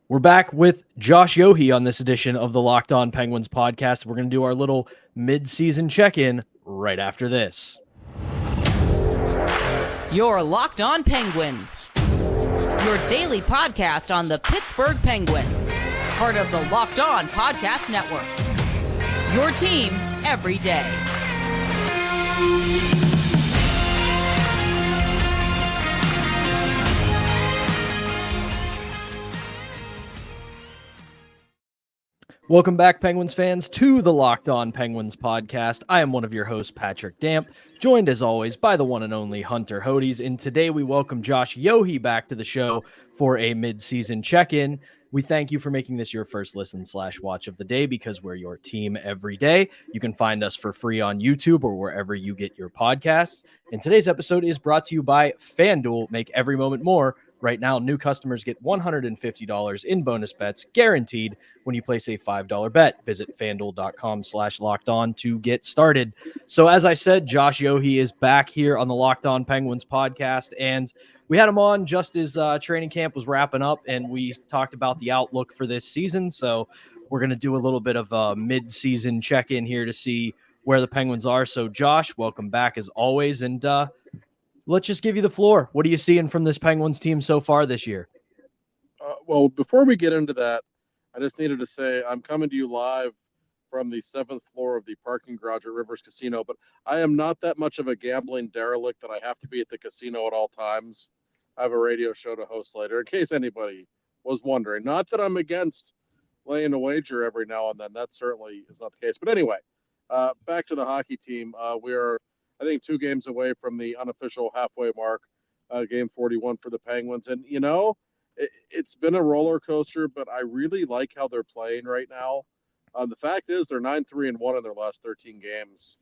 We're back with Josh Yohe on this edition of the Locked On Penguins podcast. We're going to do our little mid-season check-in right after this. You're Locked On Penguins, your daily podcast on the Pittsburgh Penguins, part of the Locked On Podcast Network. Your team every day. Welcome back, Penguins fans, to the Locked On Penguins podcast. I am one of your hosts, Patrick Damp, joined as always by the one and only Hunter Hodes. And today we welcome Josh Yohe back to the show for a mid-season check-in. We thank you for making this your first listen/watch of the day because we're your team every day. You can find us for free on YouTube or wherever you get your podcasts. And today's episode is brought to you by FanDuel. Make every moment more. Right now, new customers get $150 in bonus bets guaranteed when you place a $5 bet. Visit FanDuel.com/lockedon to get started. So as I said, Josh Yohe is back here on the Locked On Penguins podcast, and we had him on just as training camp was wrapping up, and we talked about the outlook for this season. So we're going to do a little bit of a mid-season check-in here to see where the Penguins are. So Josh, welcome back as always, and let's just give you the floor. What are you seeing from this Penguins team so far this year? Well, before we get into that, I just needed to say I'm coming to you live from the 7th floor of the parking garage at Rivers Casino, but I am not that much of a gambling derelict that I have to be at the casino at all times. I have a radio show to host later, in case anybody was wondering. Not that I'm against laying a wager every now and then. That certainly is not the case. But anyway, back to the hockey team. We are, I think, 2 games away from the unofficial halfway mark, game 41 for the Penguins. And, you know, it's been a roller coaster, but I really like how they're playing right now. The fact is they're 9-3-1 in their last 13 games.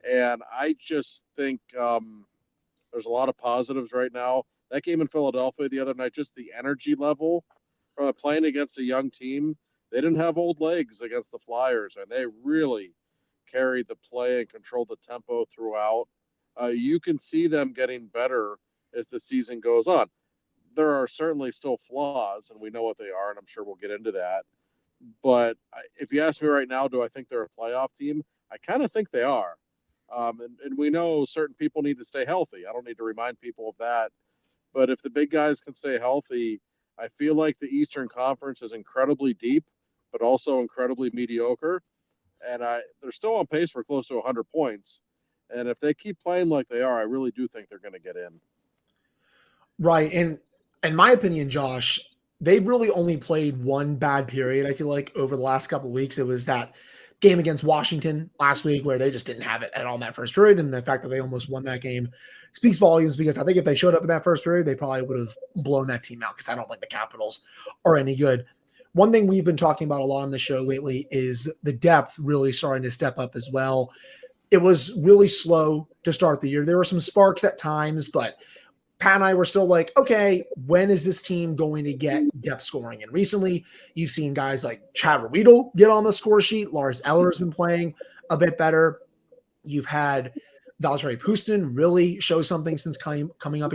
And I just think there's a lot of positives right now. That game in Philadelphia the other night, just the energy level from playing against a young team. They didn't have old legs against the Flyers, and they really carried the play and controlled the tempo throughout. You can see them getting better as the season goes on. There are certainly still flaws, and we know what they are, and I'm sure we'll get into that. But if you ask me right now, do I think they're a playoff team? I kind of think they are. And we know certain people need to stay healthy. I don't need to remind people of that. But if the big guys can stay healthy, I feel like the Eastern Conference is incredibly deep, but also incredibly mediocre. And they're still on pace for close to 100 points. And if they keep playing like they are, I really do think they're going to get in. Right. And in my opinion, Josh, they've really only played one bad period. I feel like over the last couple of weeks, it was that game against Washington last week where they just didn't have it at all in that first period. And the fact that they almost won that game speaks volumes, because I think if they showed up in that first period, they probably would have blown that team out, because I don't think the Capitals are any good. One thing we've been talking about a lot on the show lately is the depth really starting to step up as well. It was really slow to start the year. There were some sparks at times, but Pat and I were still like, okay, when is this team going to get depth scoring? And recently, you've seen guys like Chad Riedel get on the score sheet. Lars Eller has been playing a bit better. You've had Valtteri Pustin really show something since coming up,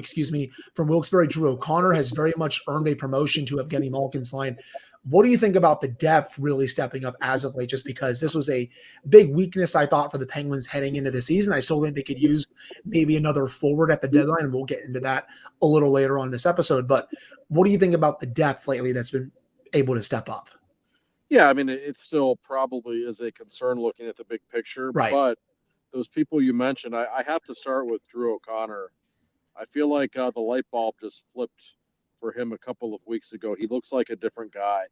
from Wilkes-Barre. Drew O'Connor has very much earned a promotion to Evgeny Malkin's line. What do you think about the depth really stepping up as of late? Just because this was a big weakness, I thought, for the Penguins heading into the season. I still think they could use maybe another forward at the deadline, and we'll get into that a little later on in this episode. But what do you think about the depth lately that's been able to step up? Yeah, I mean, it still probably is a concern looking at the big picture. Right. But those people you mentioned, I have to start with Drew O'Connor. I feel like the light bulb just flipped for him a couple of weeks ago. He looks like a different guy.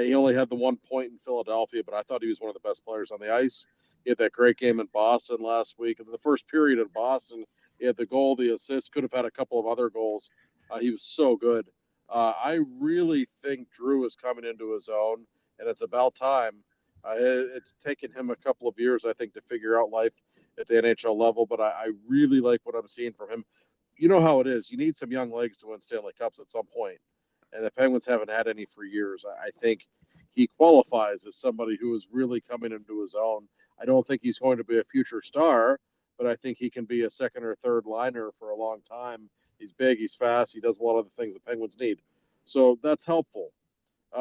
He only had the 1 point in Philadelphia, but I thought he was one of the best players on the ice. He had that great game in Boston last week. In the first period in Boston, he had the goal, the assist, could have had a couple of other goals. He was so good. I really think Drew is coming into his own, and it's about time. It's taken him a couple of years, I think, to figure out life at the NHL level, but I really like what I'm seeing from him. You know how it is. You need some young legs to win Stanley Cups at some point, and the Penguins haven't had any for years. I think he qualifies as somebody who is really coming into his own. I don't think he's going to be a future star, but I think he can be a second or third liner for a long time. He's big, he's fast, he does a lot of the things the Penguins need. So that's helpful.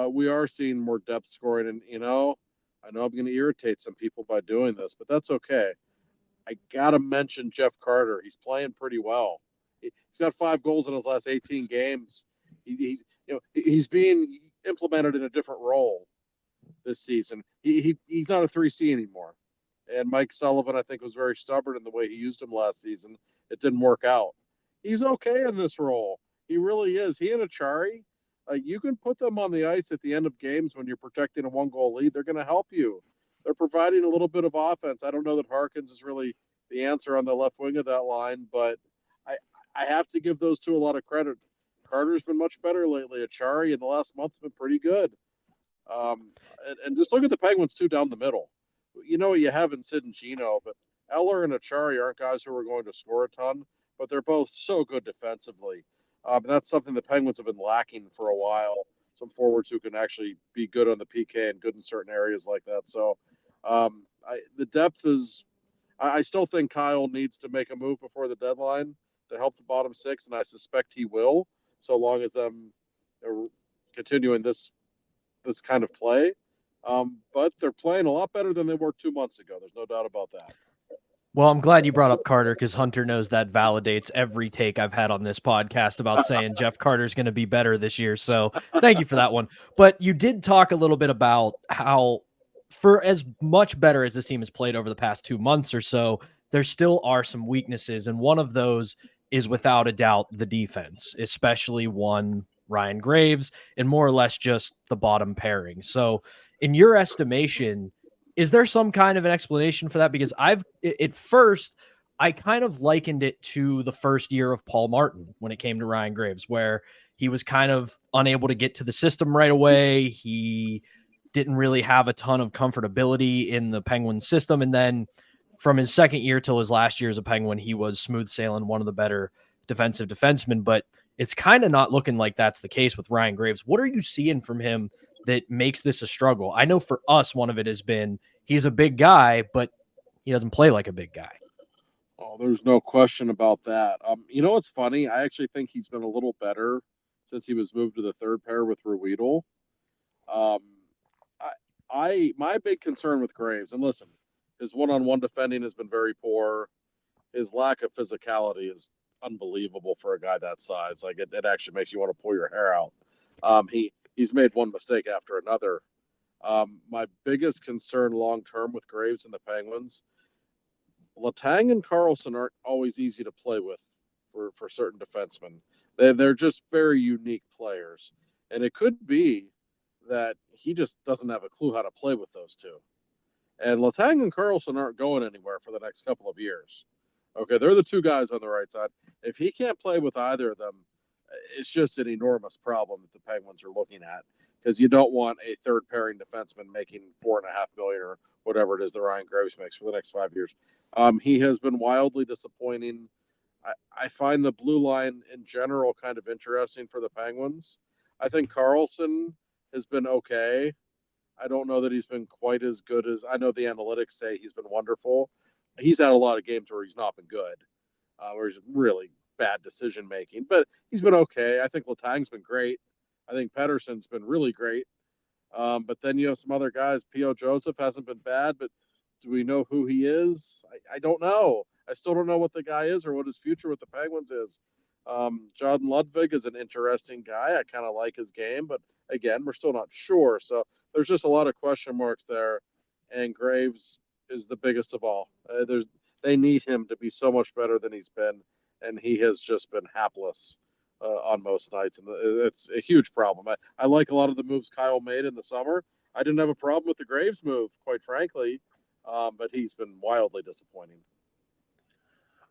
we are seeing more depth scoring. And, I know I'm going to irritate some people by doing this, but that's okay. I got to mention Jeff Carter. He's playing pretty well. He's got 5 goals in his last 18 games. He's being implemented in a different role this season. He's not a 3C anymore. And Mike Sullivan, I think, was very stubborn in the way he used him last season. It didn't work out. He's okay in this role. He really is. He and Achari, you can put them on the ice at the end of games when you're protecting a 1-goal lead. They're going to help you. They're providing a little bit of offense. I don't know that Harkins is really the answer on the left wing of that line, but I have to give those two a lot of credit. Carter's been much better lately. Achari in the last month has been pretty good. And just look at the Penguins, too, down the middle. You know what you have in Sid and Gino, but Eller and Achari aren't guys who are going to score a ton, but they're both so good defensively. That's something the Penguins have been lacking for a while. Some forwards who can actually be good on the PK and good in certain areas like that. So the depth is – I still think Kyle needs to make a move before the deadline to help the bottom 6, and I suspect he will, so long as I'm continuing this kind of play. But they're playing a lot better than they were 2 months ago. There's no doubt about that. Well, I'm glad you brought up Carter because Hunter knows that validates every take I've had on this podcast about saying Jeff Carter's going to be better this year. So thank you for that one. But you did talk a little bit about how for as much better as this team has played over the past 2 months or so, there still are some weaknesses. And one of those is without a doubt the defense, especially one Ryan Graves and more or less just the bottom pairing. So in your estimation, is there some kind of an explanation for that? Because at first, I kind of likened it to the first year of Paul Martin when it came to Ryan Graves, where he was kind of unable to get to the system right away. He didn't really have a ton of comfortability in the Penguins system. And then from his second year till his last year as a Penguin, he was smooth sailing, one of the better defensive defensemen. But it's kind of not looking like that's the case with Ryan Graves. What are you seeing from him that makes this a struggle? I know for us, one of it has been he's a big guy, but he doesn't play like a big guy. Oh, there's no question about that. You know what's funny? I actually think he's been a little better since he was moved to the third pair with Ruedel. My big concern with Graves, and listen, his one-on-one defending has been very poor. His lack of physicality is unbelievable for a guy that size. Like it actually makes you want to pull your hair out. He's made one mistake after another. My biggest concern long-term with Graves and the Penguins, Letang and Carlson aren't always easy to play with for certain defensemen. They're just very unique players. And it could be that he just doesn't have a clue how to play with those two. And Letang and Carlson aren't going anywhere for the next couple of years. Okay, they're the two guys on the right side. If he can't play with either of them, it's just an enormous problem that the Penguins are looking at, because you don't want a third pairing defenseman making $4.5 million or whatever it is that Ryan Graves makes for the next 5 years. He has been wildly disappointing. I find the blue line in general kind of interesting for the Penguins. I think Carlson has been okay. I don't know that he's been quite as good as I know the analytics say he's been wonderful. He's had a lot of games where he's not been good, where he's really bad decision making, but he's been okay. I think Letang's been great. I think Pettersson's been really great. But then you have some other guys. P.O. Joseph hasn't been bad, but do we know who he is? I don't know. I still don't know what the guy is or what his future with the Penguins is. Jordan Ludwig is an interesting guy. I kind of like his game, but again, we're still not sure. So there's just a lot of question marks there. And Graves is the biggest of all. They need him to be so much better than he's been, and he has just been hapless on most nights, and it's a huge problem. I like a lot of the moves Kyle made in the summer. I didn't have a problem with the Graves move, quite frankly, but he's been wildly disappointing.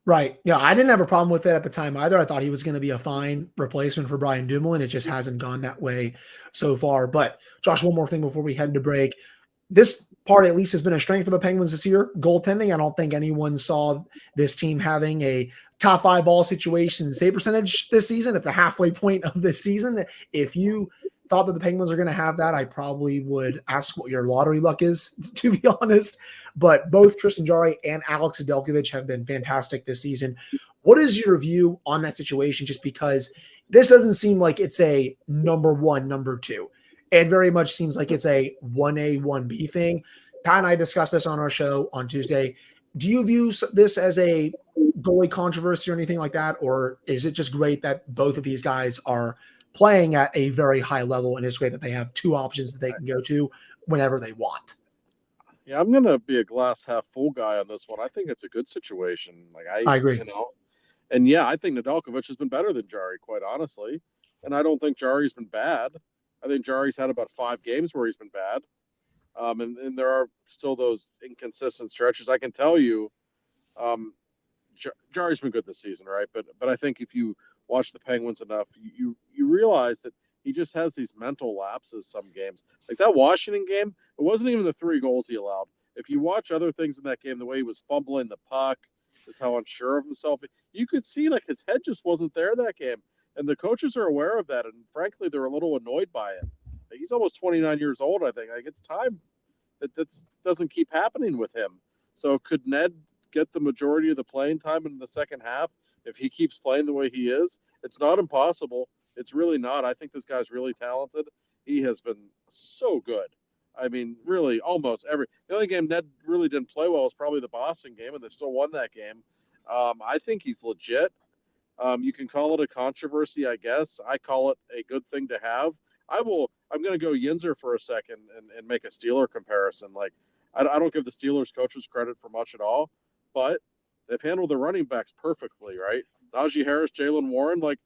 Right. Yeah, I didn't have a problem with it at the time either. I thought he was going to be a fine replacement for Brian Dumoulin. It just hasn't gone that way so far. But Josh, one more thing before we head to break. This part at least has been a strength for the Penguins this year. Goaltending. I don't think anyone saw this team having a top 5 ball situation save percentage this season at the halfway point of this season. If you thought that the Penguins are going to have that, I probably would ask what your lottery luck is, to be honest. But both Tristan Jarry and Alex Nedeljkovic have been fantastic this season. What is your view on that situation? Just because this doesn't seem like it's a number one, number two. It very much seems like it's a 1A, 1B thing. Pat and I discussed this on our show on Tuesday. Do you view this as a goalie controversy or anything like that? Or is it just great that both of these guys are playing at a very high level, and it's great that they have two options that they can go to whenever they want? Yeah, I'm gonna be a glass half full guy on this one. I think it's a good situation. I agree. And yeah, I think Nedeljkovic has been better than Jari, quite honestly. And I don't think Jari's been bad. I think Jari's had about 5 games where he's been bad. And there are still those inconsistent stretches. I can tell you, Jari's been good this season, right? But I think if you watch the Penguins enough, you realize that he just has these mental lapses some games. Like that Washington game, it wasn't even the 3 goals he allowed. If you watch other things in that game, the way he was fumbling the puck, just how unsure of himself, you could see like his head just wasn't there that game. And the coaches are aware of that, and frankly, they're a little annoyed by it. Like, he's almost 29 years old, I think. Like, it's time that doesn't keep happening with him. So could Ned get the majority of the playing time in the second half if he keeps playing the way he is? It's not impossible. It's really not. I think this guy's really talented. He has been so good. I mean, really, almost every. The only game Ned really didn't play well was probably the Boston game, and they still won that game. I think he's legit. You can call it a controversy, I guess. I call it a good thing to have. I'm going to go Yinzer for a second and make a Steeler comparison. Like, I don't give the Steelers coaches credit for much at all, but they've handled the running backs perfectly, right? Najee Harris, Jalen Warren, like,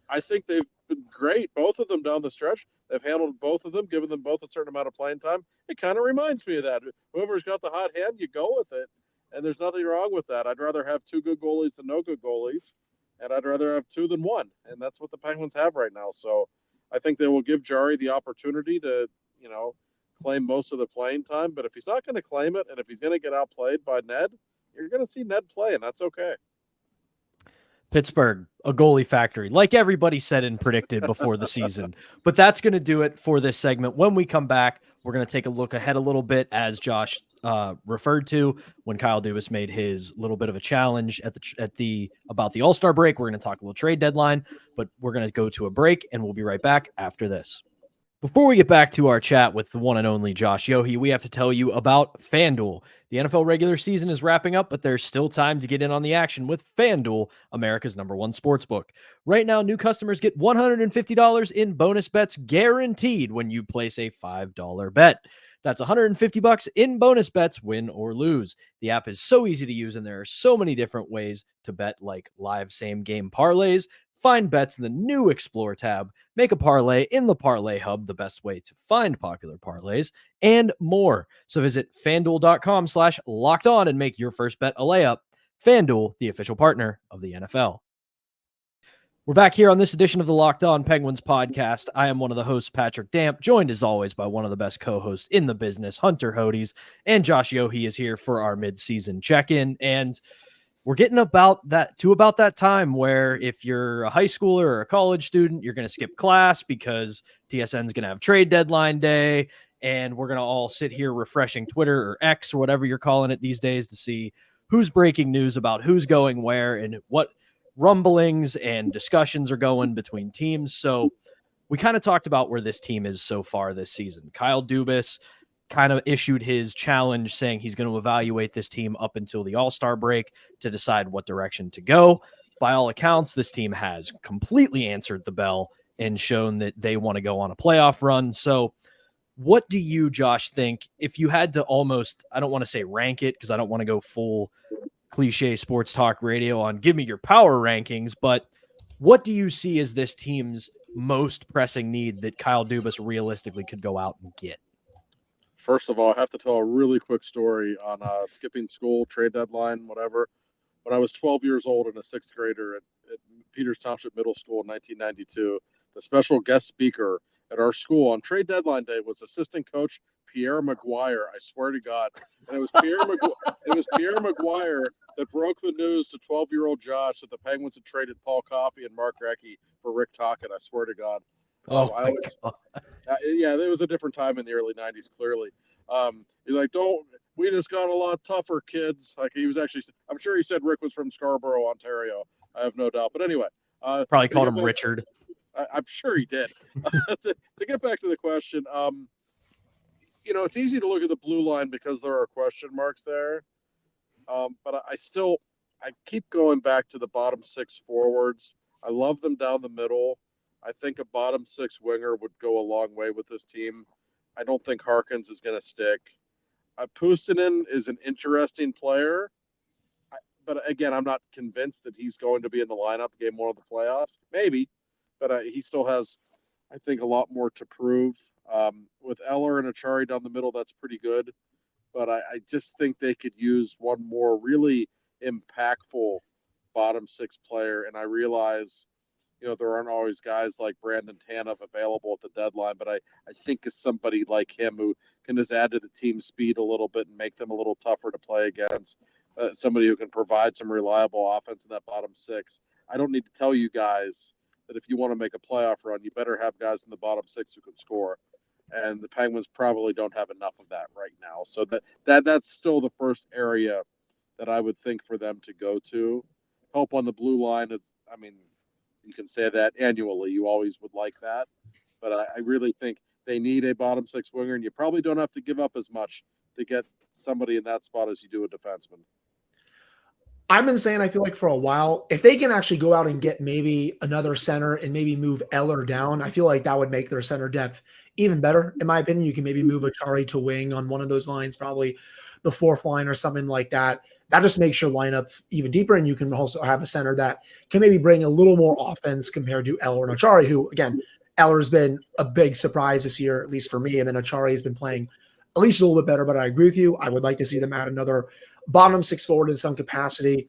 I think they've been great, both of them down the stretch. They've handled both of them, given them both a certain amount of playing time. It kind of reminds me of that. Whoever's got the hot hand, you go with it, and there's nothing wrong with that. I'd rather have 2 good goalies than no good goalies, and I'd rather have 2 than 1, and that's what the Penguins have right now. So I think they will give Jari the opportunity to, claim most of the playing time. But if he's not going to claim it, and if he's going to get outplayed by Ned, you're going to see Ned play, and that's okay. Pittsburgh, a goalie factory, like everybody said and predicted before the season. But that's going to do it for this segment. When we come back, we're going to take a look ahead a little bit, as Josh referred to when Kyle Dubas made his little bit of a challenge about the All-Star break. We're going to talk a little trade deadline, but we're going to go to a break, and we'll be right back after this. Before we get back to our chat with the one and only Josh Yohe, we have to tell you about FanDuel. The NFL regular season is wrapping up, but there's still time to get in on the action with FanDuel, America's #1 sportsbook. Right now, new customers get $150 in bonus bets guaranteed when you place a $5 bet. That's $150 in bonus bets, win or lose. The app is so easy to use, and there are so many different ways to bet, like live same-game parlays. Find bets in the new Explore tab, make a parlay in the Parlay Hub, the best way to find popular parlays, and more. So visit FanDuel.com/lockedon and make your first bet a layup. FanDuel, the official partner of the NFL. We're back here on this edition of the Locked On Penguins podcast. I am one of the hosts, Patrick Damp, joined as always by one of the best co-hosts in the business, Hunter Hodes, and Josh Yohe is here for our mid-season check-in. And we're getting about that time where if you're a high schooler or a college student, you're going to skip class because TSN is going to have trade deadline day, and we're going to all sit here refreshing Twitter or X or whatever you're calling it these days to see who's breaking news about who's going where and what rumblings and discussions are going between teams. So we kind of talked about where this team is so far this season. Kyle Dubas kind of issued his challenge saying he's going to evaluate this team up until the All-Star break to decide what direction to go. By all accounts, this team has completely answered the bell and shown that they want to go on a playoff run. So what do you, Josh, think if you had to almost, I don't want to say rank it because I don't want to go full cliche sports talk radio on give me your power rankings, but what do you see as this team's most pressing need that Kyle Dubas realistically could go out and get? First of all, I have to tell a really quick story on skipping school, trade deadline, whatever. When I was 12 years old and a 6th grader at Peters Township Middle School in 1992, the special guest speaker at our school on trade deadline day was assistant coach Pierre Maguire. I swear to God. And it was Pierre Maguire that broke the news to 12-year-old Josh that the Penguins had traded Paul Coffey and Mark Recchi for Rick Tocchet. I swear to God. Yeah, there was a different time in the early 90s, clearly. He's like, we just got a lot tougher, kids. Like, he was actually, I'm sure he said Rick was from Scarborough, Ontario. I have no doubt. But anyway. Probably called him Richard. I'm sure he did. To get back to the question, it's easy to look at the blue line because there are question marks there. But I keep going back to the bottom six forwards. I love them down the middle. I think a bottom six winger would go a long way with this team. I don't think Harkins is going to stick. Puustinen is an interesting player, but again, I'm not convinced that he's going to be in the lineup game one of the playoffs. Maybe, but he still has, I think, a lot more to prove. With Eller and Achari down the middle, that's pretty good. But I just think they could use one more really impactful bottom six player. And I realize, there aren't always guys like Brandon Tanev available at the deadline, but I think it's somebody like him who can just add to the team speed a little bit and make them a little tougher to play against. Somebody who can provide some reliable offense in that bottom six. I don't need to tell you guys that if you want to make a playoff run, you better have guys in the bottom six who can score. And the Penguins probably don't have enough of that right now. So that's still the first area that I would think for them to go to. Help on the blue line is, you can say that annually. You always would like that. But I really think they need a bottom six winger, and you probably don't have to give up as much to get somebody in that spot as you do a defenseman. I've been saying, I feel like for a while, if they can actually go out and get maybe another center and maybe move Eller down, I feel like that would make their center depth even better. In my opinion, you can maybe move Achari to wing on one of those lines, probably the fourth line or something like that. That just makes your lineup even deeper. And you can also have a center that can maybe bring a little more offense compared to Eller and Achari, who, again, Eller's been a big surprise this year, at least for me. And then Achari has been playing at least a little bit better, but I agree with you. I would like to see them add another bottom six forward in some capacity.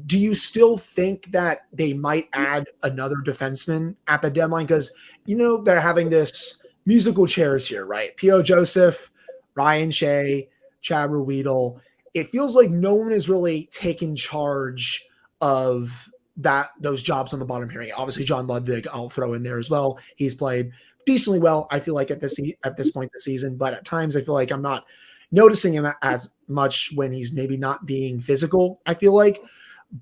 Do you still think that they might add another defenseman at the deadline? Because, they're having this musical chairs here, right? P.O. Joseph, Ryan Shea, Chad Ruedel. It feels like no one is really taking charge of those jobs on the bottom here. Obviously, John Ludwig, I'll throw in there as well. He's played decently well, I feel like, at this point this season. But at times, I feel like I'm not noticing him as much when he's maybe not being physical, I feel like.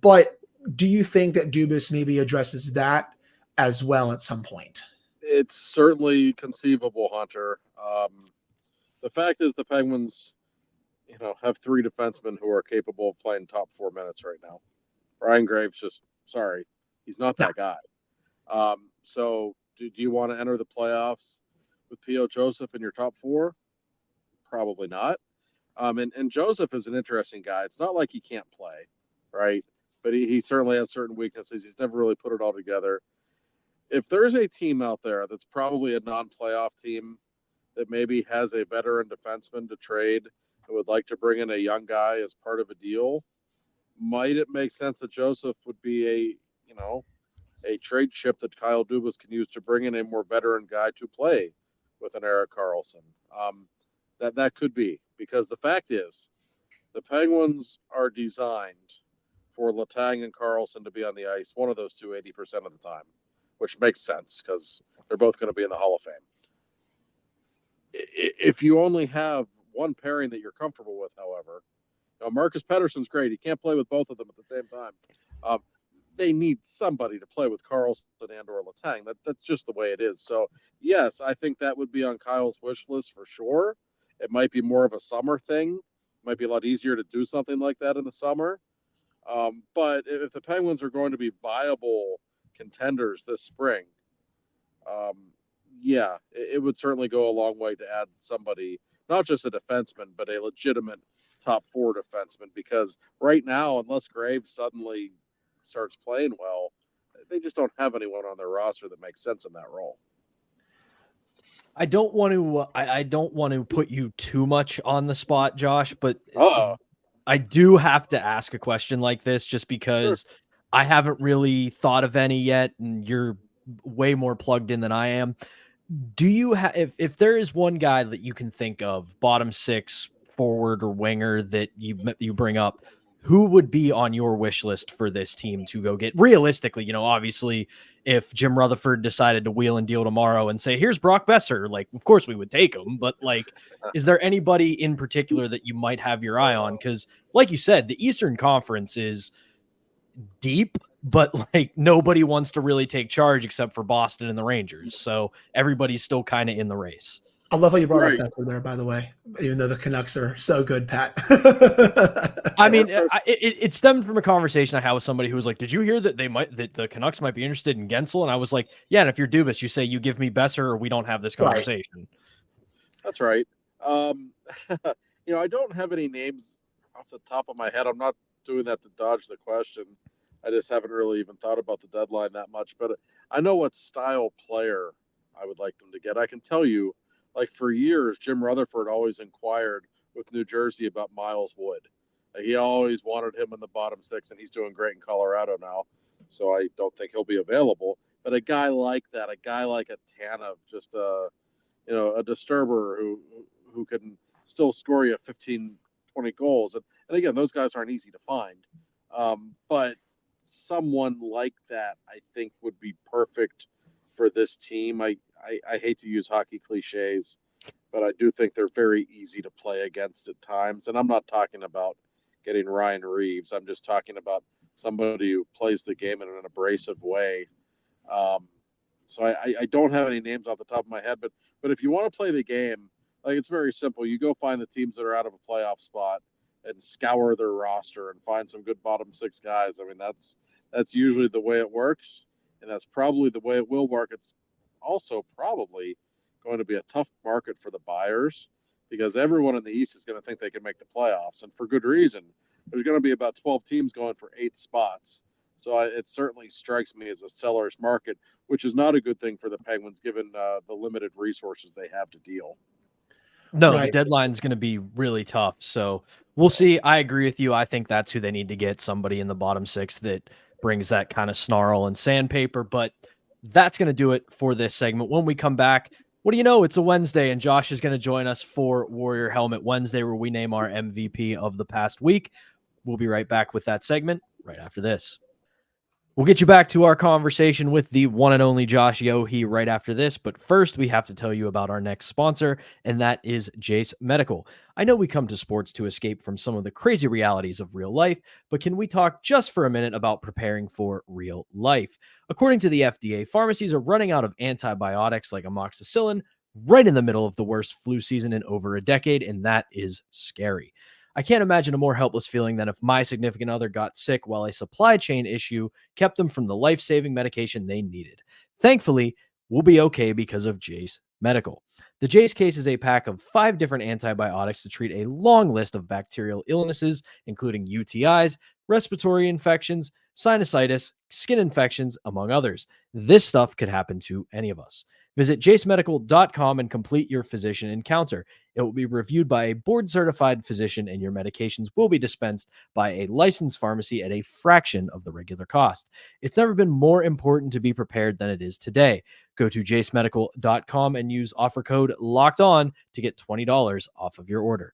But do you think that Dubas maybe addresses that as well at some point? It's certainly conceivable, Hunter. The fact is the Penguins, have three defensemen who are capable of playing top 4 minutes right now. Ryan Graves he's not that guy. So do you want to enter the playoffs with P.O. Joseph in your top 4? Probably not. And Joseph is an interesting guy. It's not like he can't play, right? But he certainly has certain weaknesses. He's never really put it all together. If there's a team out there that's probably a non-playoff team that maybe has a veteran defenseman to trade and would like to bring in a young guy as part of a deal, might it make sense that Joseph would be a trade chip that Kyle Dubas can use to bring in a more veteran guy to play with an Erik Karlsson? That could be, because the fact is the Penguins are designed for Letang and Karlsson to be on the ice, one of those two 80% of the time, which makes sense because they're both going to be in the Hall of Fame. If you only have one pairing that you're comfortable with, however, Marcus Pettersson's great. He can't play with both of them at the same time. They need somebody to play with Karlsson and or Letang. That's just the way it is. So, yes, I think that would be on Kyle's wish list for sure. It might be more of a summer thing. It might be a lot easier to do something like that in the summer. But if the Penguins are going to be viable contenders this spring, it would certainly go a long way to add somebody, not just a defenseman, but a legitimate top 4 defenseman. Because right now, unless Graves suddenly starts playing well, they just don't have anyone on their roster that makes sense in that role. I don't want to put you too much on the spot, Josh, but I do have to ask a question like this just because I haven't really thought of any yet, and you're way more plugged in than I am. Do you have, if there is one guy that you can think of, bottom 6 forward or winger that you bring up, who would be on your wish list for this team to go get? Realistically, obviously, if Jim Rutherford decided to wheel and deal tomorrow and say, here's Brock Besser, of course we would take him. But is there anybody in particular that you might have your eye on? Because like you said, the Eastern Conference is deep, but like nobody wants to really take charge except for Boston and the Rangers. So everybody's still kind of in the race. I love how you brought Right. up Pittsburgh there, by the way, even though the Canucks are so good, Pat. I mean, it stemmed from a conversation I had with somebody who was like, did you hear that that the Canucks might be interested in Gensel? And I was like, yeah, and if you're Dubas, you say you give me Besser or we don't have this conversation. Right. That's right. I don't have any names off the top of my head. I'm not doing that to dodge the question. I just haven't really even thought about the deadline that much, but I know what style player I would like them to get. I can tell you, like for years, Jim Rutherford always inquired with New Jersey about Miles Wood. He always wanted him in the bottom six, and he's doing great in Colorado now. So I don't think he'll be available. But a guy like that, a guy like a Tanev, just a disturber who can still score you 15, 20 goals. And again, those guys aren't easy to find. But someone like that, I think, would be perfect for this team. I hate to use hockey cliches, but I do think they're very easy to play against at times. And I'm not talking about getting Ryan Reeves. I'm just talking about somebody who plays the game in an abrasive way. So I don't have any names off the top of my head, but if you want to play the game, like it's very simple. You go find the teams that are out of a playoff spot and scour their roster and find some good bottom six guys. I mean, that's usually the way it works, and that's probably the way it will work. It's also probably going to be a tough market for the buyers because everyone in the East is going to think they can make the playoffs, and for good reason. There's going to be about 12 teams going for 8 spots. So it certainly strikes me as a seller's market, which is not a good thing for the Penguins given the limited resources they have to deal. No, right. The deadline is going to be really tough. So we'll see. I agree with you. I think that's who they need to get, somebody in the bottom six that brings that kind of snarl and sandpaper. But that's going to do it for this segment. When we come back, what do you know? It's a Wednesday, and Josh is going to join us for Warrior Helmet Wednesday, where we name our MVP of the past week. We'll be right back with that segment right after this. We'll get you back to our conversation with the one and only Josh Yohe right after this, but first we have to tell you about our next sponsor, and that is Jase Medical. I know we come to sports to escape from some of the crazy realities of real life, but can we talk just for a minute about preparing for real life? According to the FDA, pharmacies are running out of antibiotics like amoxicillin right in the middle of the worst flu season in over a decade, and that is scary. I can't imagine a more helpless feeling than if my significant other got sick while a supply chain issue kept them from the life-saving medication they needed. Thankfully, we'll be okay because of Jase Medical. The Jase case is a pack of 5 different antibiotics to treat a long list of bacterial illnesses, including UTIs, respiratory infections, sinusitis, skin infections, among others. This stuff could happen to any of us. Visit jasemedical.com and complete your physician encounter. It will be reviewed by a board-certified physician, and your medications will be dispensed by a licensed pharmacy at a fraction of the regular cost. It's never been more important to be prepared than it is today. Go to jasemedical.com and use offer code LOCKEDON to get $20 off of your order.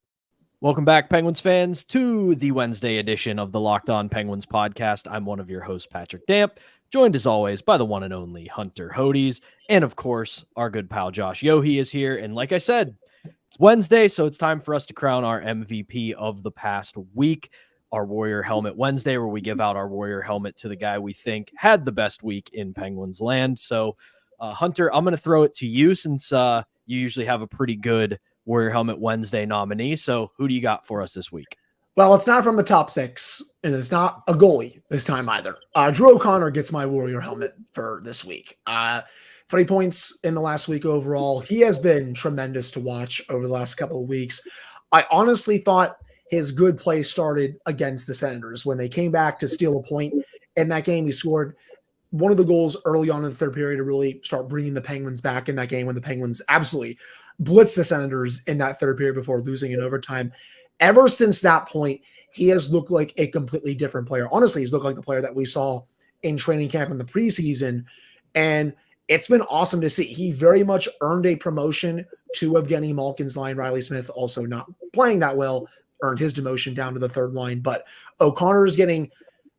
Welcome back, Penguins fans, to the Wednesday edition of the Locked On Penguins podcast. I'm one of your hosts, Patrick Damp, joined as always by the one and only Hunter Hodes. And of course, our good pal Josh Yohe is here. And like I said, it's Wednesday, so it's time for us to crown our MVP of the past week, our Warrior Helmet Wednesday, where we give out our Warrior Helmet to the guy we think had the best week in Penguins land. So, Hunter, I'm going to throw it to you since you usually have a pretty good Warrior Helmet Wednesday nominee. So who do you got for us this week? Well, it's not from the top 6, and it's not a goalie this time either. Drew O'Connor gets my Warrior Helmet for this week. 20 points in the last week overall. He has been tremendous to watch over the last couple of weeks. I honestly thought his good play started against the Senators when they came back to steal a point in that game. He scored one of the goals early on in the third period to really start bringing the Penguins back in that game when the Penguins absolutely blitzed the Senators in that third period before losing in overtime. Ever since that point, he has looked like a completely different player. Honestly, he's looked like the player that we saw in training camp in the preseason, and it's been awesome to see. He very much earned a promotion to Evgeny Malkin's line. Riley Smith also not playing that well, earned his demotion down to the third line, but O'Connor is getting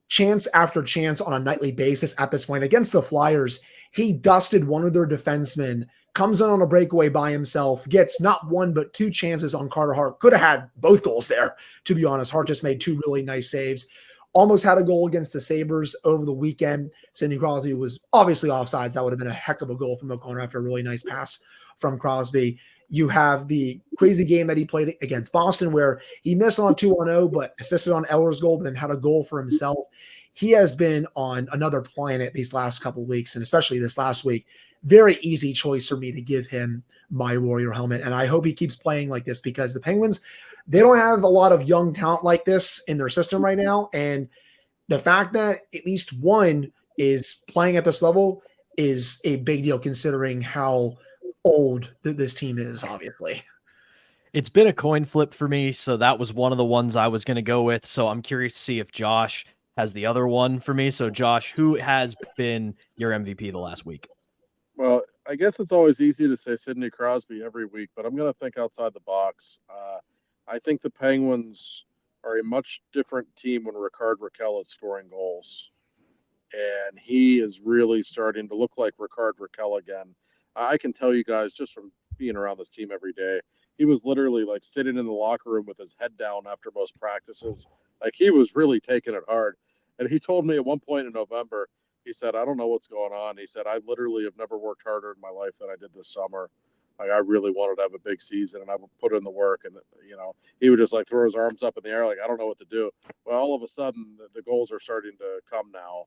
chance after chance on a nightly basis at this point. Against the Flyers, he dusted one of their defensemen, comes in on a breakaway by himself, gets not 1 but 2 chances on Carter Hart. Could have had both goals there, to be honest. Hart just made 2 really nice saves. Almost had a goal against the Sabres over the weekend. Sidney Crosby was obviously offsides. That would have been a heck of a goal from O'Connor after a really nice pass from Crosby. You have the crazy game that he played against Boston where he missed on a 2-on-0, but assisted on Eller's goal, but then had a goal for himself. He has been on another planet these last couple of weeks, and especially this last week. Very easy choice for me to give him my Warrior helmet, and I hope he keeps playing like this because the Penguins, they don't have a lot of young talent like this in their system right now, and the fact that at least one is playing at this level is a big deal considering how old this team is, obviously. It's been a coin flip for me, so that was one of the ones I was going to go with. So I'm curious to see if Josh has the other one for me. So Josh, who has been your MVP the last week? Well, I guess it's always easy to say Sidney Crosby every week, but I'm going to think outside the box. I think the Penguins are a much different team when Rickard Rakell is scoring goals. And he is really starting to look like Rickard Rakell again. I can tell you guys just from being around this team every day, he was literally like sitting in the locker room with his head down after most practices. Like he was really taking it hard. And he told me at one point in November, he said, I don't know what's going on. He said, I literally have never worked harder in my life than I did this summer. Like I really wanted to have a big season and I would put in the work. And, you know, he would just like throw his arms up in the air. Like, I don't know what to do. Well, all of a sudden the goals are starting to come now.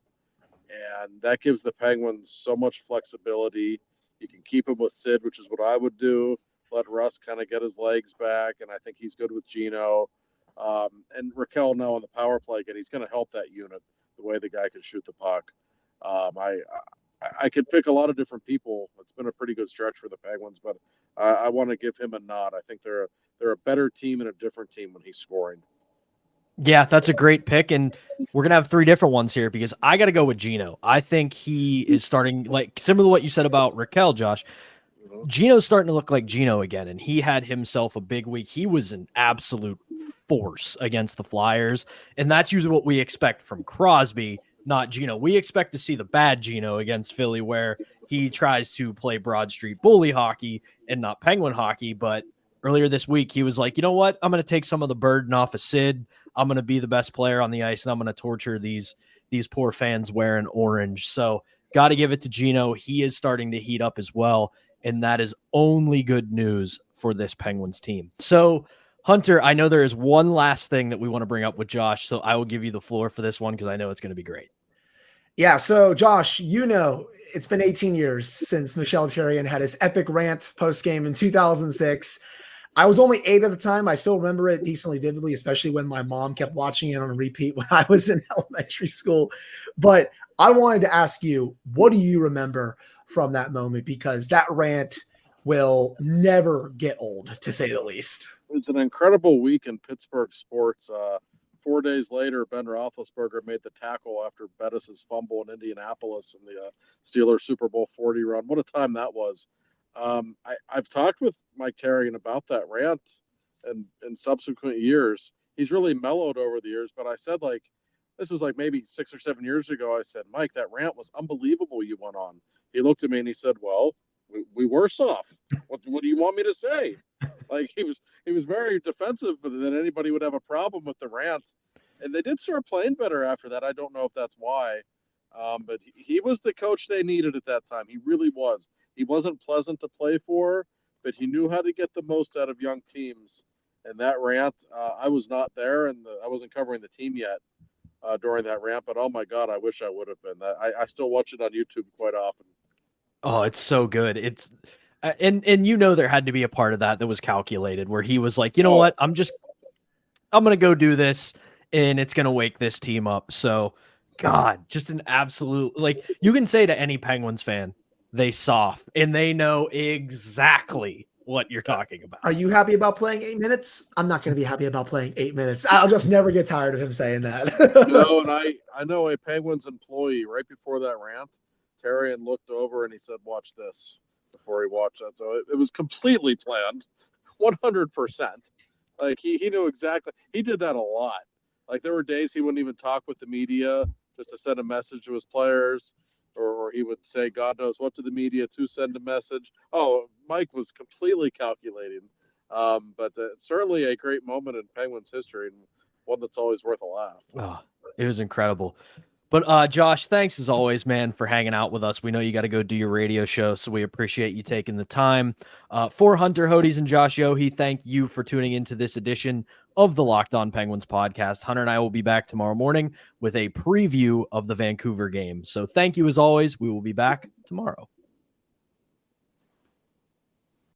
And that gives the Penguins so much flexibility. You can keep him with Sid, which is what I would do. Let Russ kind of get his legs back, and I think he's good with Gino. And Raquel now on the power play again, he's going to help that unit the way the guy can shoot the puck. I could pick a lot of different people. It's been a pretty good stretch for the Penguins, but I want to give him a nod. I think they're a better team and a different team when he's scoring. Yeah, that's a great pick, and we're going to have three different ones here because I got to go with Gino. I think he is starting, like similar to what you said about Raquel, Josh. Gino's starting to look like Gino again, and he had himself a big week. He was an absolute force against the Flyers, and that's usually what we expect from Crosby, not Gino. We expect to see the bad Gino against Philly where he tries to play Broad Street bully hockey and not Penguin hockey, but earlier this week, he was like, you know what? I'm going to take some of the burden off of Sid. I'm going to be the best player on the ice, and I'm going to torture these poor fans wearing orange. So got to give it to Gino. He is starting to heat up as well, and that is only good news for this Penguins team. So, Hunter, I know there is one last thing that we want to bring up with Josh, so I will give you the floor for this one because I know it's going to be great. Yeah, so Josh, you know, it's been 18 years since Michel Therrien had his epic rant post-game in 2006. I was only 8 at the time. I still remember it decently vividly, especially when my mom kept watching it on a repeat when I was in elementary school. But I wanted to ask you, what do you remember from that moment? Because that rant will never get old, to say the least. It was an incredible week in Pittsburgh sports. 4 days later, Ben Roethlisberger made the tackle after Bettis' fumble in Indianapolis in the Steelers Super Bowl 40 run. What a time that was. I've talked with Mike Therrien about that rant and in subsequent years. He's really mellowed over the years, but I said, like, this was like maybe 6 or 7 years ago. I said, Mike, that rant was unbelievable you went on. He looked at me and he said, well, we were soft. What do you want me to say? Like he was very defensive that anybody would have a problem with the rant. And they did start playing better after that. I don't know if that's why. But he was the coach they needed at that time. He really was. He wasn't pleasant to play for, but he knew how to get the most out of young teams. And that rant, I was not there, and I wasn't covering the team yet during that rant. But, oh, my God, I wish I would have been. I still watch it on YouTube quite often. Oh, it's so good. It's and you know there had to be a part of that was calculated where he was like, you know what, I'm going to go do this, and it's going to wake this team up. So, God, just an absolute, like, you can say to any Penguins fan, they soft, and they know exactly what you're talking about. Are you happy about playing 8 minutes? I'm not going to be happy about playing 8 minutes. I'll just never get tired of him saying that. No, and I know a Penguins employee right before that rant, Therrien looked over and he said, watch this, before he watched that. So it was completely planned, 100%. Like he knew exactly. He did that a lot. Like there were days he wouldn't even talk with the media just to send a message to his players. Or he would say, God knows what to the media to send a message. Oh, Mike was completely calculating. But certainly a great moment in Penguins history. And one that's always worth a laugh. Oh, it was incredible. But Josh, thanks as always, man, for hanging out with us. We know you got to go do your radio show, so we appreciate you taking the time. For Hunter Hodes and Josh Yohe, thank you for tuning into this edition of the Locked On Penguins podcast. Hunter and I will be back tomorrow morning with a preview of the Vancouver game. So thank you as always. We will be back tomorrow.